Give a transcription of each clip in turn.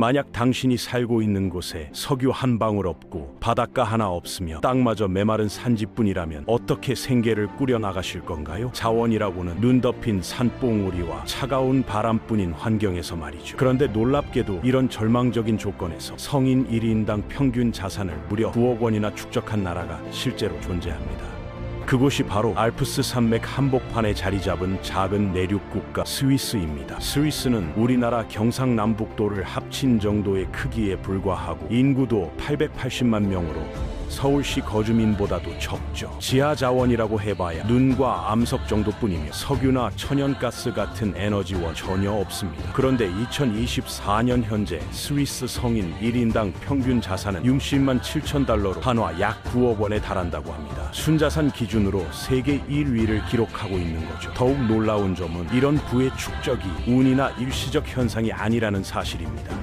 만약 당신이 살고 있는 곳에 석유 한 방울 없고 바닷가 하나 없으며 땅마저 메마른 산지뿐이라면 어떻게 생계를 꾸려나가실 건가요? 자원이라고는 눈 덮인 산봉우리와 차가운 바람뿐인 환경에서 말이죠. 그런데 놀랍게도 이런 절망적인 조건에서 성인 1인당 평균 자산을 무려 9억 원이나 축적한 나라가 실제로 존재합니다. 그곳이 바로 알프스 산맥 한복판에 자리 잡은 작은 내륙 국가 스위스입니다. 스위스는 우리나라 경상남북도를 합친 정도의 크기에 불과하고 인구도 880만 명으로 서울시 거주민보다도 적죠. 지하 자원이라고 해봐야 눈과 암석 정도뿐이며 석유나 천연가스 같은 에너지원 전혀 없습니다. 그런데 2024년 현재 스위스 성인 1인당 평균 자산은 60만 7천 달러로 한화 약 9억 원에 달한다고 합니다. 순자산 기준으로 세계 1위를 기록하고 있는 거죠. 더욱 놀라운 점은 이런 부의 축적이 운이나 일시적 현상이 아니라는 사실입니다.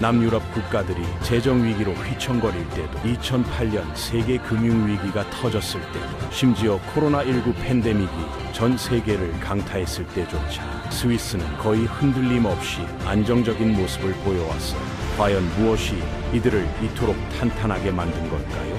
남유럽 국가들이 재정위기로 휘청거릴 때도 2008년 세계 금융위기가 터졌을 때도 심지어 코로나19 팬데믹이 전 세계를 강타했을 때조차 스위스는 거의 흔들림 없이 안정적인 모습을 보여왔어요. 과연 무엇이 이들을 이토록 탄탄하게 만든 걸까요?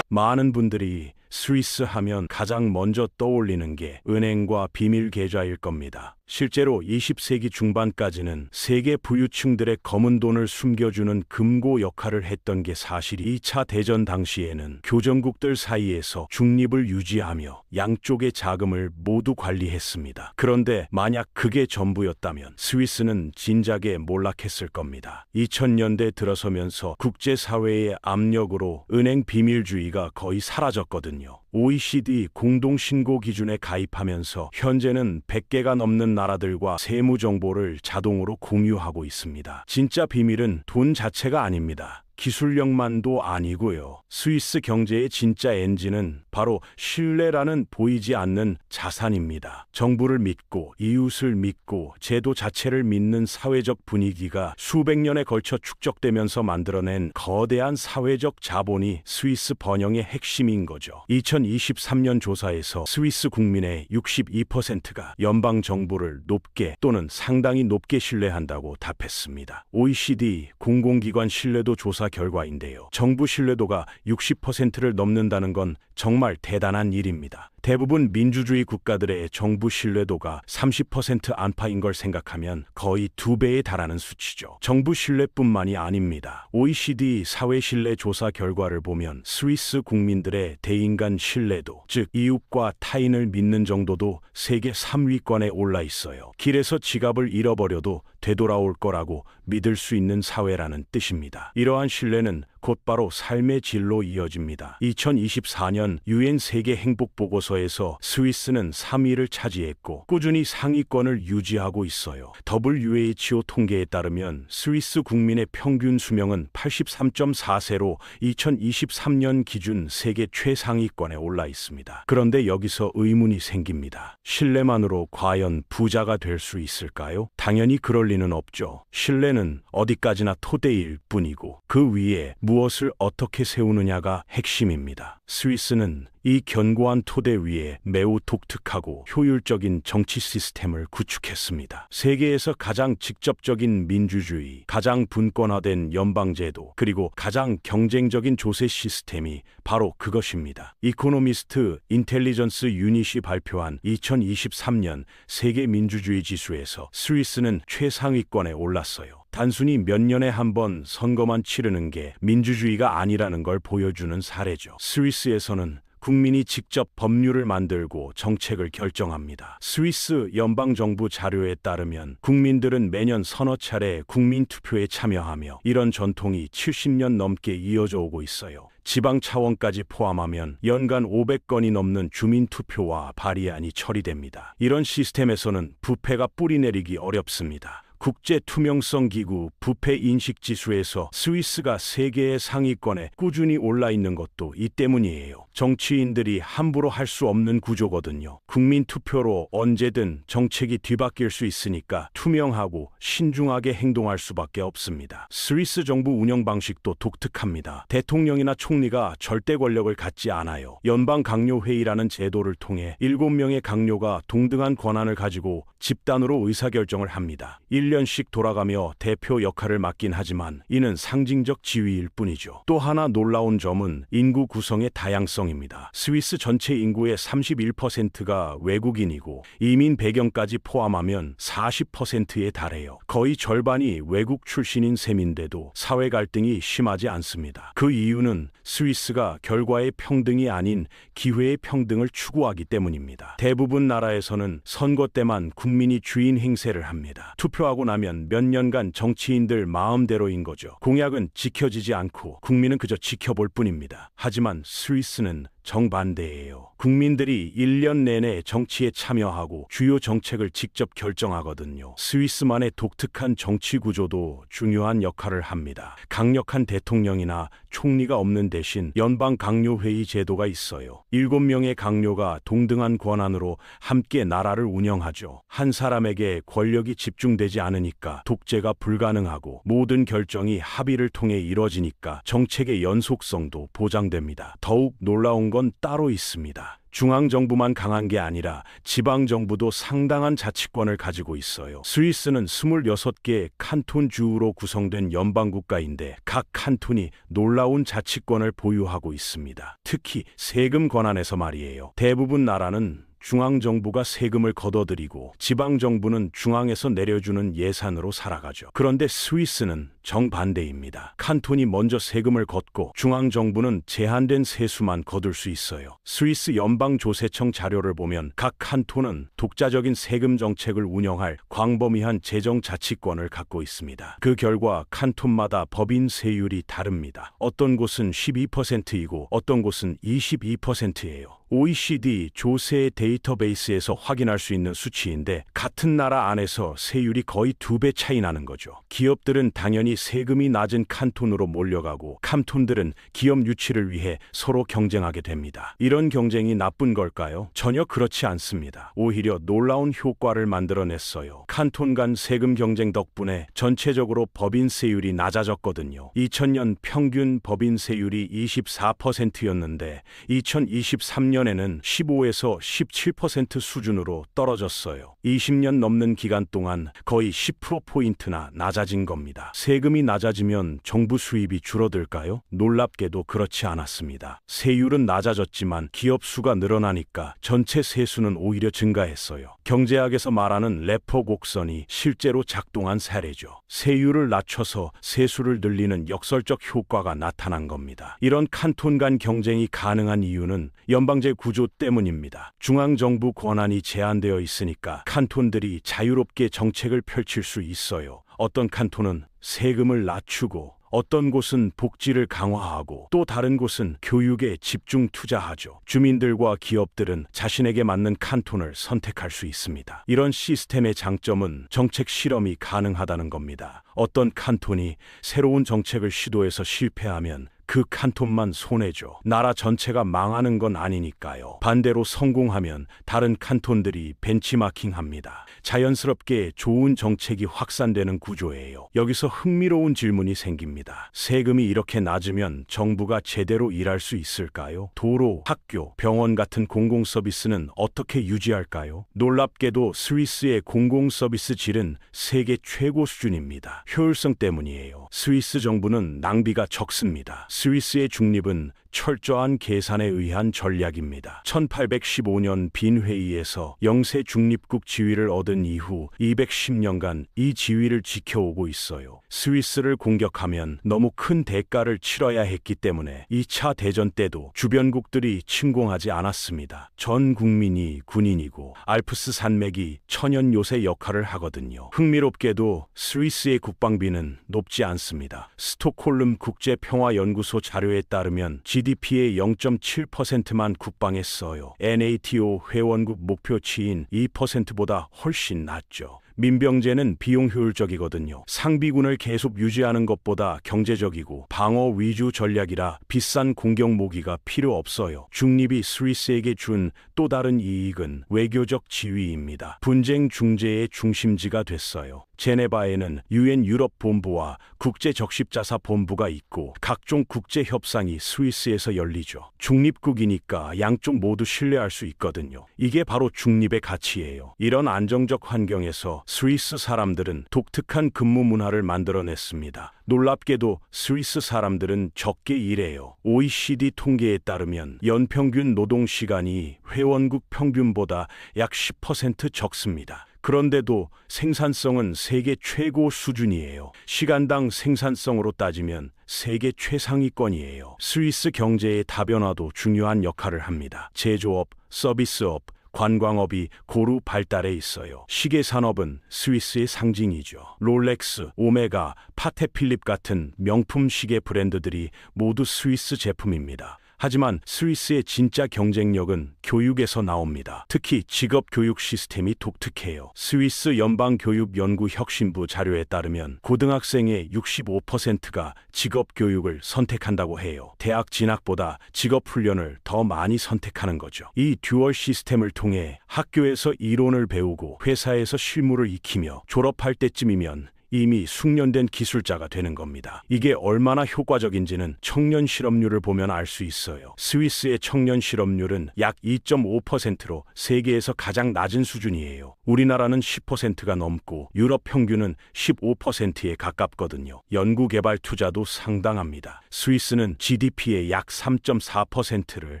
많은 분들이 스위스 하면 가장 먼저 떠올리는 게 은행과 비밀 계좌일 겁니다. 실제로 20세기 중반까지는 세계 부유층들의 검은 돈을 숨겨주는 금고 역할을 했던 게 사실이 2차 대전 당시에는 교전국들 사이에서 중립을 유지하며 양쪽의 자금을 모두 관리했습니다. 그런데 만약 그게 전부였다면 스위스는 진작에 몰락했을 겁니다. 2000년대 들어서면서 국제사회의 압력으로 은행 비밀주의가 거의 사라졌거든요. OECD 공동신고 기준에 가입하면서 현재는 100개가 넘는 나라들과 세무 정보를 자동으로 공유하고 있습니다. 진짜 비밀은 돈 자체가 아닙니다. 기술력만도 아니고요. 스위스 경제의 진짜 엔진은 바로 신뢰라는 보이지 않는 자산입니다. 정부를 믿고 이웃을 믿고 제도 자체를 믿는 사회적 분위기가 수백 년에 걸쳐 축적되면서 만들어낸 거대한 사회적 자본이 스위스 번영의 핵심인 거죠. 2023년 조사에서 스위스 국민의 62%가 연방 정부를 높게 또는 상당히 높게 신뢰한다고 답했습니다. OECD 공공기관 신뢰도 조사 결과인데요. 정부 신뢰도가 60%를 넘는다는 건 정말 대단한 일입니다. 대부분 민주주의 국가들의 정부 신뢰도가 30% 안팎인 걸 생각하면 거의 2배에 달하는 수치죠. 정부 신뢰뿐만이 아닙니다. OECD 사회 신뢰 조사 결과를 보면 스위스 국민들의 대인간 신뢰도, 즉 이웃과 타인을 믿는 정도도 세계 3위권에 올라 있어요. 길에서 지갑을 잃어버려도 되돌아올 거라고 믿을 수 있는 사회라는 뜻입니다. 이러한 신뢰는 곧바로 삶의 질로 이어집니다. 2024년 UN 세계 행복 보고서에서 스위스는 3위를 차지했고 꾸준히 상위권을 유지하고 있어요. WHO 통계에 따르면 스위스 국민의 평균 수명은 83.4세로 2023년 기준 세계 최상위권에 올라 있습니다. 그런데 여기서 의문이 생깁니다. 신뢰만으로 과연 부자가 될 수 있을까요? 당연히 그럴 리는 없죠. 신뢰는 어디까지나 토대일 뿐이고 그 위에 무엇을 어떻게 세우느냐가 핵심입니다. 스위스는 이 견고한 토대 위에 매우 독특하고 효율적인 정치 시스템을 구축했습니다. 세계에서 가장 직접적인 민주주의, 가장 분권화된 연방제도, 그리고 가장 경쟁적인 조세 시스템이 바로 그것입니다. 이코노미스트 인텔리전스 유닛이 발표한 2023년 세계 민주주의 지수에서 스위스는 최상위권에 올랐어요. 단순히 몇 년에 한 번 선거만 치르는 게 민주주의가 아니라는 걸 보여주는 사례죠. 스위스에서는 국민이 직접 법률을 만들고 정책을 결정합니다. 스위스 연방정부 자료에 따르면 국민들은 매년 서너 차례 국민투표에 참여하며 이런 전통이 70년 넘게 이어져 오고 있어요. 지방 차원까지 포함하면 연간 500건이 넘는 주민투표와 발의안이 처리됩니다. 이런 시스템에서는 부패가 뿌리내리기 어렵습니다. 국제투명성기구 부패인식지수에서 스위스가 세계의 상위권에 꾸준히 올라 있는 것도 이 때문이에요. 정치인들이 함부로 할 수 없는 구조거든요. 국민 투표로 언제든 정책이 뒤바뀔 수 있으니까 투명하고 신중하게 행동할 수밖에 없습니다. 스위스 정부 운영 방식도 독특합니다. 대통령이나 총리가 절대 권력을 갖지 않아요. 연방 강요 회의라는 제도를 통해 7명의 강요가 동등한 권한을 가지고 집단으로 의사결정을 합니다. 1년씩 돌아가며 대표 역할을 맡긴 하지만 이는 상징적 지위일 뿐이죠. 또 하나 놀라운 점은 인구 구성의 다양성입니다. 스위스 전체 인구의 31%가 외국인이고 이민 배경까지 포함하면 40%에 달해요. 거의 절반이 외국 출신인 셈인데도 사회 갈등이 심하지 않습니다. 그 이유는 스위스가 결과의 평등이 아닌 기회의 평등을 추구하기 때문입니다. 대부분 나라에서는 선거 때만 국민이 주인 행세를 합니다. 투표하고 나면 몇 년간 정치인들 마음대로인 거죠. 공약은 지켜지지 않고 국민은 그저 지켜볼 뿐입니다. 하지만 스위스는 정반대예요. 국민들이 1년 내내 정치에 참여하고 주요 정책을 직접 결정하거든요. 스위스만의 독특한 정치 구조도 중요한 역할을 합니다. 강력한 대통령이나 총리가 없는 대신 연방 강요회의 제도가 있어요. 7명의 강요가 동등한 권한으로 함께 나라를 운영하죠. 한 사람에게 권력이 집중되지 않으니까 독재가 불가능하고 모든 결정이 합의를 통해 이뤄지니까 정책의 연속성도 보장됩니다. 더욱 놀라운 건 따로 있습니다. 중앙정부만 강한 게 아니라 지방정부도 상당한 자치권을 가지고 있어요. 스위스는 26개의 칸톤 주로 구성된 연방국가인데 각 칸톤이 놀라운 자치권을 보유하고 있습니다. 특히 세금 권한에서 말이에요. 대부분 나라는 중앙정부가 세금을 걷어들이고 지방정부는 중앙에서 내려주는 예산으로 살아가죠. 그런데 스위스는 정반대입니다. 칸톤이 먼저 세금을 걷고 중앙정부는 제한된 세수만 거둘 수 있어요. 스위스 연방조세청 자료를 보면 각 칸톤은 독자적인 세금 정책을 운영할 광범위한 재정 자치권을 갖고 있습니다. 그 결과 칸톤마다 법인 세율이 다릅니다. 어떤 곳은 12%이고 어떤 곳은 22%예요. OECD 조세 데이터베이스에서 확인할 수 있는 수치인데 같은 나라 안에서 세율이 거의 2배 차이 나는 거죠. 기업들은 당연히 세금이 낮은 칸톤으로 몰려가고 칸톤들은 기업 유치를 위해 서로 경쟁하게 됩니다. 이런 경쟁이 나쁜 걸까요? 전혀 그렇지 않습니다. 오히려 놀라운 효과를 만들어냈어요. 칸톤 간 세금 경쟁 덕분에 전체적으로 법인 세율이 낮아졌거든요. 2000년 평균 법인 세율이 24%였는데 2023년에는 15에서 17% 수준으로 떨어졌어요. 20년 넘는 기간 동안 거의 10%포인트나 낮아진 겁니다. 세금이 낮아지면 정부 수입이 줄어들까요? 놀랍게도 그렇지 않았습니다. 세율은 낮아졌지만 기업 수가 늘어나니까 전체 세수는 오히려 증가했어요. 경제학에서 말하는 레퍼 곡선이 실제로 작동한 사례죠. 세율을 낮춰서 세수를 늘리는 역설적 효과가 나타난 겁니다. 이런 칸톤 간 경쟁이 가능한 이유는 연방제 구조 때문입니다. 중앙정부 권한이 제한되어 있으니까 칸톤들이 자유롭게 정책을 펼칠 수 있어요. 어떤 칸톤은 세금을 낮추고 어떤 곳은 복지를 강화하고 또 다른 곳은 교육에 집중 투자하죠. 주민들과 기업들은 자신에게 맞는 칸톤을 선택할 수 있습니다. 이런 시스템의 장점은 정책 실험이 가능하다는 겁니다. 어떤 칸톤이 새로운 정책을 시도해서 실패하면 그 칸톤만 손해죠. 나라 전체가 망하는 건 아니니까요. 반대로 성공하면 다른 칸톤들이 벤치마킹합니다. 자연스럽게 좋은 정책이 확산되는 구조예요. 여기서 흥미로운 질문이 생깁니다. 세금이 이렇게 낮으면 정부가 제대로 일할 수 있을까요? 도로, 학교, 병원 같은 공공서비스는 어떻게 유지할까요? 놀랍게도 스위스의 공공서비스 질은 세계 최고 수준입니다. 효율성 때문이에요. 스위스 정부는 낭비가 적습니다. 스위스의 중립은 철저한 계산에 의한 전략입니다. 1815년 빈 회의에서 영세 중립국 지위를 얻은 이후 210년간 이 지위를 지켜오고 있어요. 스위스를 공격하면 너무 큰 대가를 치러야 했기 때문에 2차 대전 때도 주변국들이 침공하지 않았습니다. 전 국민이 군인이고 알프스 산맥이 천연 요새 역할을 하거든요. 흥미롭게도 스위스의 국방비는 높지 않습니다. 스톡홀름 국제평화연구소 자료에 따르면 GDP의 0.7%만 국방에 써요. NATO 회원국 목표치인 2%보다 훨씬 낮죠. 민병제는 비용 효율적이거든요. 상비군을 계속 유지하는 것보다 경제적이고 방어 위주 전략이라 비싼 공격 무기가 필요 없어요. 중립이 스위스에게 준 또 다른 이익은 외교적 지위입니다. 분쟁 중재의 중심지가 됐어요. 제네바에는 유엔 유럽 본부와 국제 적십자사 본부가 있고 각종 국제 협상이 스위스에서 열리죠. 중립국이니까 양쪽 모두 신뢰할 수 있거든요. 이게 바로 중립의 가치예요. 이런 안정적 환경에서 스위스 사람들은 독특한 근무 문화를 만들어냈습니다. 놀랍게도 스위스 사람들은 적게 일해요. OECD 통계에 따르면 연평균 노동시간이 회원국 평균보다 약 10% 적습니다. 그런데도 생산성은 세계 최고 수준이에요. 시간당 생산성으로 따지면 세계 최상위권이에요. 스위스 경제의 다변화도 중요한 역할을 합니다. 제조업, 서비스업, 관광업이 고루 발달해 있어요. 시계 산업은 스위스의 상징이죠. 롤렉스, 오메가, 파테필립 같은 명품 시계 브랜드들이 모두 스위스 제품입니다. 하지만 스위스의 진짜 경쟁력은 교육에서 나옵니다. 특히 직업 교육 시스템이 독특해요. 스위스 연방교육연구혁신부 자료에 따르면 고등학생의 65%가 직업 교육을 선택한다고 해요. 대학 진학보다 직업 훈련을 더 많이 선택하는 거죠. 이 듀얼 시스템을 통해 학교에서 이론을 배우고 회사에서 실무를 익히며 졸업할 때쯤이면 이미 숙련된 기술자가 되는 겁니다. 이게 얼마나 효과적인지는 청년 실업률을 보면 알 수 있어요. 스위스의 청년 실업률은 약 2.5%로 세계에서 가장 낮은 수준이에요. 우리나라는 10%가 넘고 유럽 평균은 15%에 가깝거든요. 연구개발 투자도 상당합니다. 스위스는 GDP의 약 3.4%를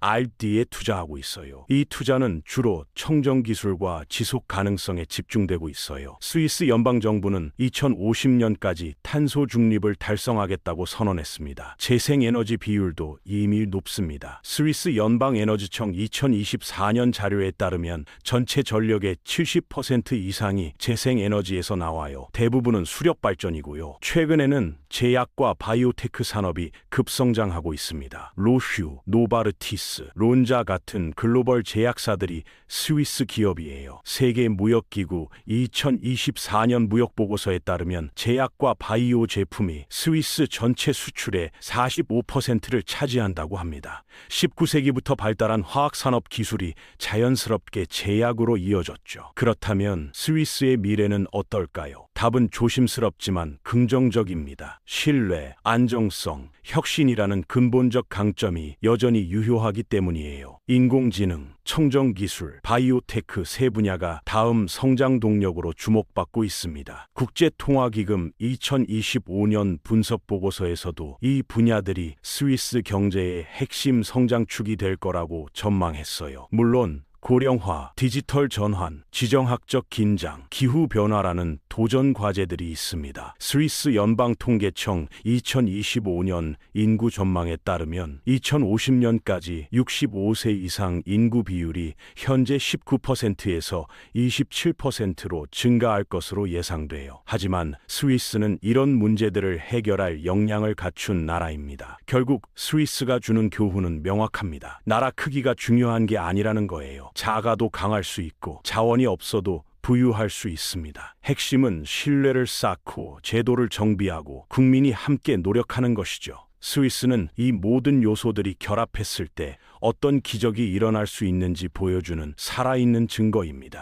R&D에 투자하고 있어요. 이 투자는 주로 청정기술과 지속 가능성에 집중되고 있어요. 스위스 연방정부는 2050년까지 탄소 중립을 달성하겠다고 선언했습니다. 재생에너지 비율도 이미 높습니다. 스위스 연방에너지청 2024년 자료에 따르면 전체 전력의 70% 이상이 재생에너지에서 나와요. 대부분은 수력발전이고요. 최근에는 제약과 바이오테크 산업이 급성장하고 있습니다. 로슈, 노바르티스, 론자 같은 글로벌 제약사들이 스위스 기업이에요. 세계무역기구 2024년 무역보고서에 따르면 제약과 바이오 제품이 스위스 전체 수출의 45%를 차지한다고 합니다. 19세기부터 발달한 화학산업 기술이 자연스럽게 제약으로 이어졌죠. 그렇다면 스위스의 미래는 어떨까요? 답은 조심스럽지만 긍정적입니다. 신뢰, 안정성, 혁신이라는 근본적 강점이 여전히 유효하기 때문이에요. 인공지능, 청정기술, 바이오테크 세 분야가 다음 성장 동력으로 주목받고 있습니다. 국제통화기금 2025년 분석 보고서에서도 이 분야들이 스위스 경제의 핵심 성장축이 될 거라고 전망했어요. 물론 고령화, 디지털 전환, 지정학적 긴장, 기후변화라는 도전 과제들이 있습니다. 스위스 연방통계청 2025년 인구 전망에 따르면 2050년까지 65세 이상 인구 비율이 현재 19%에서 27%로 증가할 것으로 예상돼요. 하지만 스위스는 이런 문제들을 해결할 역량을 갖춘 나라입니다. 결국 스위스가 주는 교훈은 명확합니다. 나라 크기가 중요한 게 아니라는 거예요. 작아도 강할 수 있고 자원이 없어도 부유할 수 있습니다. 핵심은 신뢰를 쌓고 제도를 정비하고 국민이 함께 노력하는 것이죠. 스위스는 이 모든 요소들이 결합했을 때 어떤 기적이 일어날 수 있는지 보여주는 살아있는 증거입니다.